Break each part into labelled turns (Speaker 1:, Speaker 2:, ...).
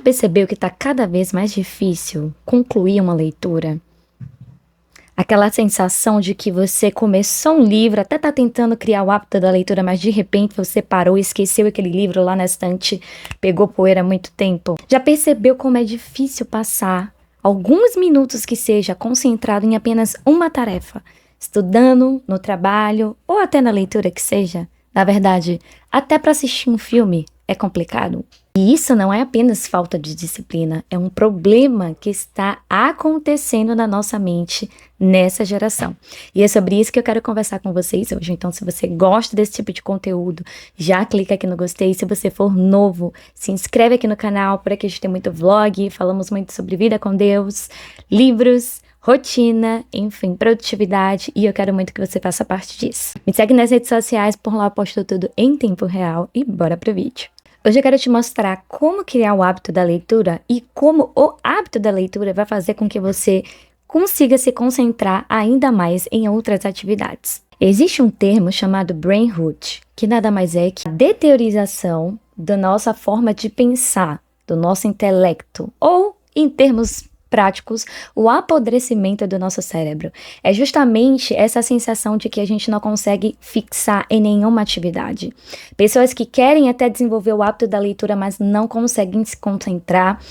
Speaker 1: percebeu que está cada vez mais difícil concluir uma leitura? Aquela sensação de que você começou um livro, até está tentando criar o hábito da leitura, mas de repente você parou, esqueceu aquele livro lá na estante, pegou poeira há muito tempo. Já percebeu como é difícil passar alguns minutos que seja concentrado em apenas uma tarefa? Estudando, no trabalho ou até na leitura que seja? Na verdade, até para assistir um filme é complicado. E isso não é apenas falta de disciplina, é um problema que está acontecendo na nossa mente nessa geração. E é sobre isso que eu quero conversar com vocês hoje. Então, se você gosta desse tipo de conteúdo, já clica aqui no gostei. Se você for novo, se inscreve aqui no canal, por aqui a gente tem muito vlog, falamos muito sobre vida com Deus, livros, rotina, enfim, produtividade, e eu quero muito que você faça parte disso. Me segue nas redes sociais, por lá eu posto tudo em tempo real e bora pro vídeo. Hoje eu quero te mostrar como criar o hábito da leitura e como o hábito da leitura vai fazer com que você consiga se concentrar ainda mais em outras atividades. Existe um termo chamado brain rot, que nada mais é que a deteriorização da nossa forma de pensar, do nosso intelecto, ou em termos práticos, o apodrecimento do nosso cérebro. É justamente essa sensação de que a gente não consegue fixar em nenhuma atividade. Pessoas que querem até desenvolver o hábito da leitura, mas não conseguem se concentrar,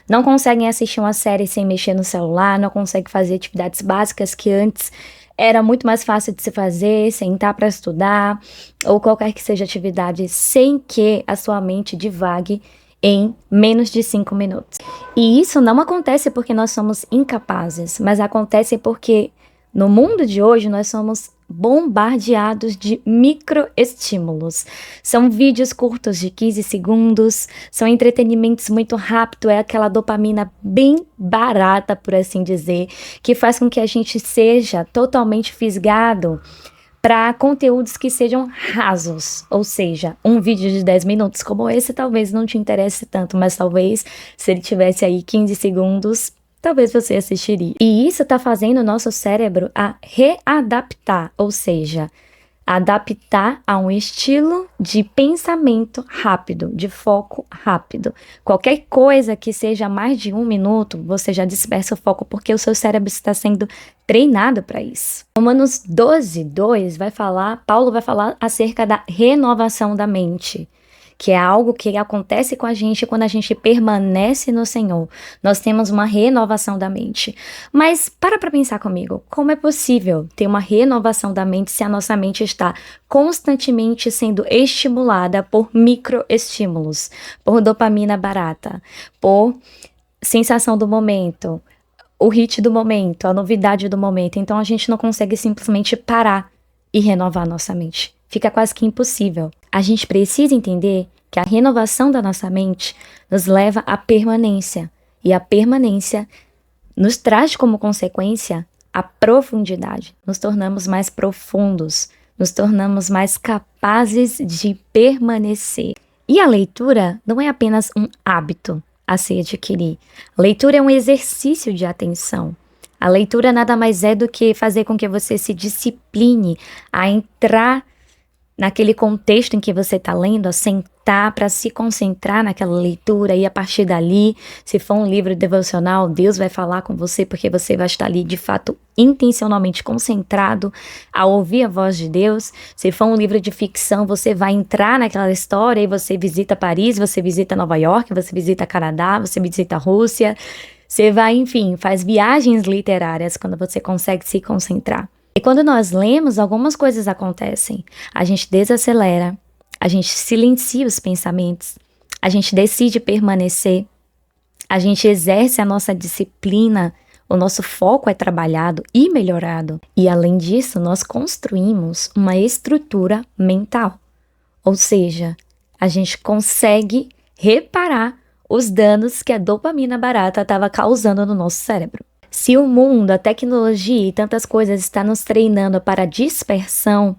Speaker 1: não conseguem assistir uma série sem mexer no celular, não conseguem fazer atividades básicas que antes era muito mais fácil de se fazer, sentar para estudar, ou qualquer que seja atividade, sem que a sua mente divague em menos de 5 minutos. E isso não acontece porque nós somos incapazes, mas acontece porque no mundo de hoje nós somos bombardeados de microestímulos. São vídeos curtos de 15 segundos, são entretenimentos muito rápidos, é aquela dopamina bem barata, por assim dizer, que faz com que a gente seja totalmente fisgado para conteúdos que sejam rasos, ou seja, um vídeo de 10 minutos como esse talvez não te interesse tanto, mas talvez se ele tivesse aí 15 segundos, talvez você assistiria. E isso está fazendo o nosso cérebro a readaptar, ou seja, adaptar a um estilo de pensamento rápido, de foco rápido. Qualquer coisa que seja mais de 1 minuto, você já dispersa o foco porque o seu cérebro está sendo treinado para isso. Romanos 12:2 Paulo vai falar acerca da renovação da mente, que é algo que acontece com a gente quando a gente permanece no Senhor. Nós temos uma renovação da mente. Mas para pensar comigo, como é possível ter uma renovação da mente se a nossa mente está constantemente sendo estimulada por microestímulos, por dopamina barata, por sensação do momento, o hit do momento, a novidade do momento. Então a gente não consegue simplesmente parar e renovar a nossa mente. Fica quase que impossível. A gente precisa entender que a renovação da nossa mente nos leva à permanência. E a permanência nos traz como consequência a profundidade. Nos tornamos mais profundos, nos tornamos mais capazes de permanecer. E a leitura não é apenas um hábito a se adquirir. A leitura é um exercício de atenção. A leitura nada mais é do que fazer com que você se discipline a entrar naquele contexto em que você está lendo, a sentar para se concentrar naquela leitura e a partir dali, se for um livro devocional, Deus vai falar com você porque você vai estar ali de fato intencionalmente concentrado a ouvir a voz de Deus. Se for um livro de ficção, você vai entrar naquela história e você visita Paris, você visita Nova York, você visita Canadá, você visita a Rússia, você vai, enfim, faz viagens literárias quando você consegue se concentrar. E quando nós lemos, algumas coisas acontecem. A gente desacelera, a gente silencia os pensamentos, a gente decide permanecer, a gente exerce a nossa disciplina, o nosso foco é trabalhado e melhorado. E além disso, nós construímos uma estrutura mental. Ou seja, a gente consegue reparar os danos que a dopamina barata estava causando no nosso cérebro. Se o mundo, a tecnologia e tantas coisas está nos treinando para a dispersão,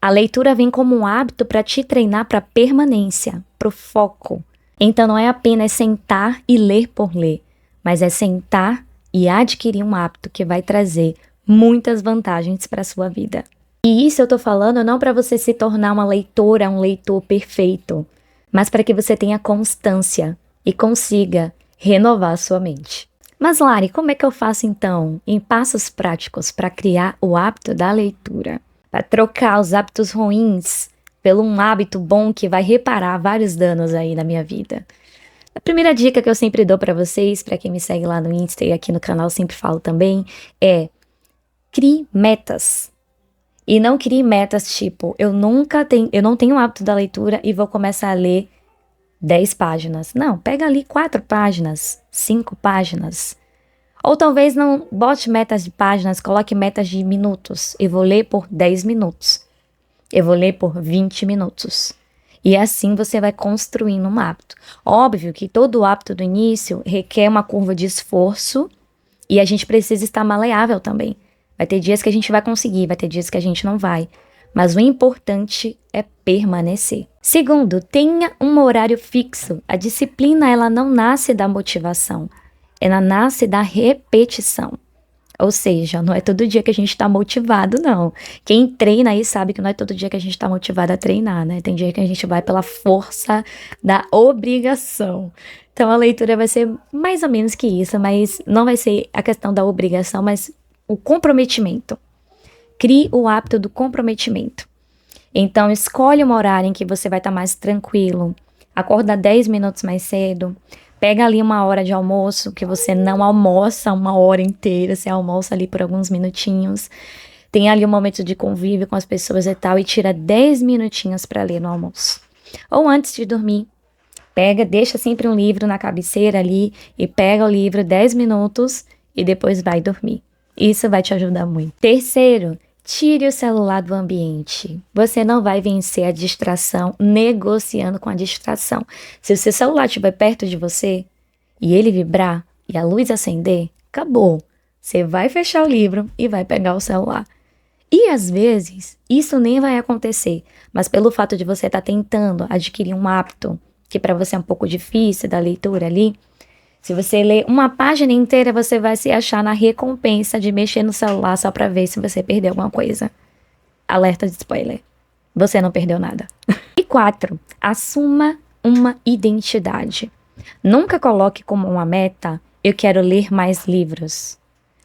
Speaker 1: a leitura vem como um hábito para te treinar para a permanência, para o foco. Então não é apenas sentar e ler por ler, mas é sentar e adquirir um hábito que vai trazer muitas vantagens para a sua vida. E isso eu estou falando não para você se tornar uma leitora, um leitor perfeito, mas para que você tenha constância, e consiga renovar sua mente. Mas, Lari, como é que eu faço então, em passos práticos, para criar o hábito da leitura? Para trocar os hábitos ruins por um hábito bom que vai reparar vários danos aí na minha vida. A primeira dica que eu sempre dou para vocês, para quem me segue lá no Insta e aqui no canal sempre falo também, é crie metas. E não crie metas tipo, eu não tenho o hábito da leitura e vou começar a ler 10 páginas. Não, pega ali 4 páginas, 5 páginas. Ou talvez não bote metas de páginas, coloque metas de minutos. Eu vou ler por 10 minutos. Eu vou ler por 20 minutos. E assim você vai construindo um hábito. Óbvio que todo hábito do início requer uma curva de esforço e a gente precisa estar maleável também. Vai ter dias que a gente vai conseguir, vai ter dias que a gente não vai. Mas o importante é permanecer. Segundo, tenha um horário fixo. A disciplina, ela não nasce da motivação. Ela nasce da repetição. Ou seja, não é todo dia que a gente está motivado, não. Quem treina aí sabe que não é todo dia que a gente está motivado a treinar, né? Tem dia que a gente vai pela força da obrigação. Então a leitura vai ser mais ou menos que isso, mas não vai ser a questão da obrigação, mas o comprometimento. Crie o hábito do comprometimento. Então, escolhe uma horário em que você vai estar mais tranquilo. Acorda 10 minutos mais cedo. Pega ali uma hora de almoço, que você não almoça uma hora inteira. Você almoça ali por alguns minutinhos. Tem ali um momento de convívio com as pessoas e tal. E tira 10 minutinhos para ler no almoço. Ou antes de dormir. Deixa sempre um livro na cabeceira ali. E pega o livro 10 minutos e depois vai dormir. Isso vai te ajudar muito. Terceiro, tire o celular do ambiente. Você não vai vencer a distração negociando com a distração. Se o seu celular estiver perto de você e ele vibrar e a luz acender, acabou. Você vai fechar o livro e vai pegar o celular. E às vezes isso nem vai acontecer, mas pelo fato de você estar tentando adquirir um hábito que para você é um pouco difícil da leitura ali, se você ler uma página inteira, você vai se achar na recompensa de mexer no celular só para ver se você perdeu alguma coisa. Alerta de spoiler. Você não perdeu nada. E 4, assuma uma identidade. Nunca coloque como uma meta, eu quero ler mais livros.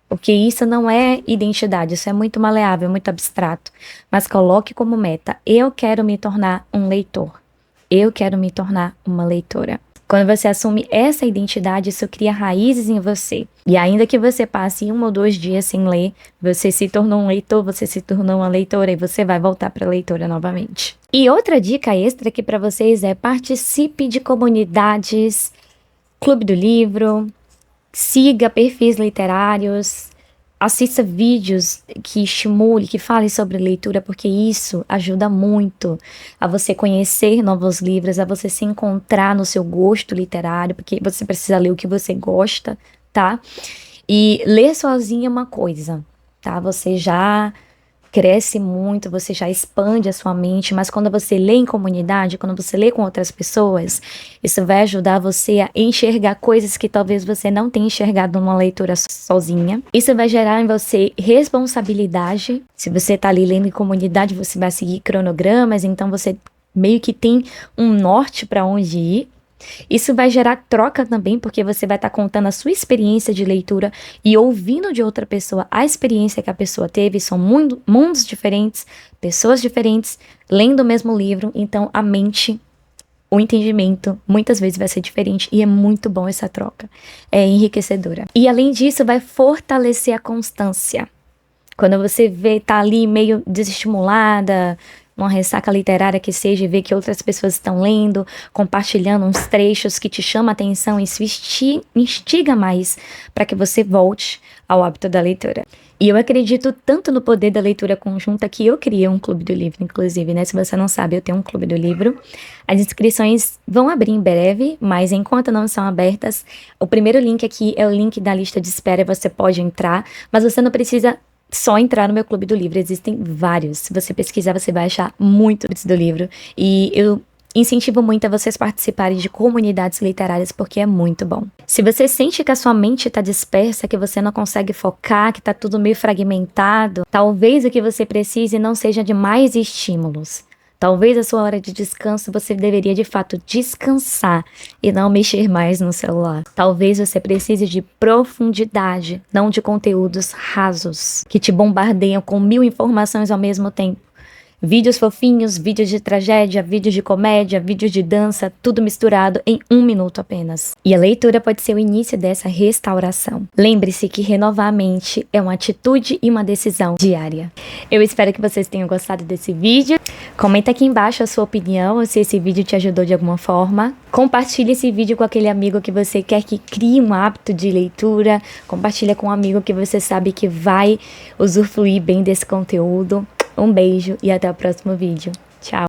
Speaker 1: Porque isso não é identidade, isso é muito maleável, muito abstrato. Mas coloque como meta, eu quero me tornar um leitor. Eu quero me tornar uma leitora. Quando você assume essa identidade, isso cria raízes em você. E ainda que você passe 1 ou 2 dias sem ler, você se tornou um leitor, você se tornou uma leitora e você vai voltar para a leitura novamente. E outra dica extra aqui para vocês é participe de comunidades, clube do livro, siga perfis literários, assista vídeos que estimule, que fale sobre leitura, porque isso ajuda muito a você conhecer novos livros, a você se encontrar no seu gosto literário, porque você precisa ler o que você gosta, tá? E ler sozinho é uma coisa, tá? Você já cresce muito, você já expande a sua mente, mas quando você lê em comunidade, quando você lê com outras pessoas, isso vai ajudar você a enxergar coisas que talvez você não tenha enxergado numa leitura sozinha. Isso vai gerar em você responsabilidade. Se você tá ali lendo em comunidade, você vai seguir cronogramas, então você meio que tem um norte para onde ir. Isso vai gerar troca também, porque você vai estar contando a sua experiência de leitura e ouvindo de outra pessoa a experiência que a pessoa teve. São mundos diferentes, pessoas diferentes, lendo o mesmo livro, então a mente, o entendimento, muitas vezes vai ser diferente e é muito bom essa troca, é enriquecedora. E além disso, vai fortalecer a constância. Quando você tá ali meio desestimulada, uma ressaca literária que seja, e ver que outras pessoas estão lendo, compartilhando uns trechos que te chamam a atenção, isso instiga mais para que você volte ao hábito da leitura. E eu acredito tanto no poder da leitura conjunta que eu criei um clube do livro, inclusive, né? Se você não sabe, eu tenho um clube do livro. As inscrições vão abrir em breve, mas enquanto não são abertas, o primeiro link aqui é o link da lista de espera, você pode entrar, mas você não precisa só entrar no meu clube do livro, existem vários. Se você pesquisar, você vai achar muitos do livro. E eu incentivo muito a vocês participarem de comunidades literárias, porque é muito bom. Se você sente que a sua mente está dispersa, que você não consegue focar, que está tudo meio fragmentado, talvez o que você precise não seja de mais estímulos. Talvez a sua hora de descanso você deveria de fato descansar e não mexer mais no celular. Talvez você precise de profundidade, não de conteúdos rasos, que te bombardeiam com 1000 informações ao mesmo tempo. Vídeos fofinhos, vídeos de tragédia, vídeos de comédia, vídeos de dança, tudo misturado em 1 minuto apenas. E a leitura pode ser o início dessa restauração. Lembre-se que renovar a mente é uma atitude e uma decisão diária. Eu espero que vocês tenham gostado desse vídeo. Comenta aqui embaixo a sua opinião, ou se esse vídeo te ajudou de alguma forma. Compartilhe esse vídeo com aquele amigo que você quer que crie um hábito de leitura. Compartilha com um amigo que você sabe que vai usufruir bem desse conteúdo. Um beijo e até o próximo vídeo. Tchau!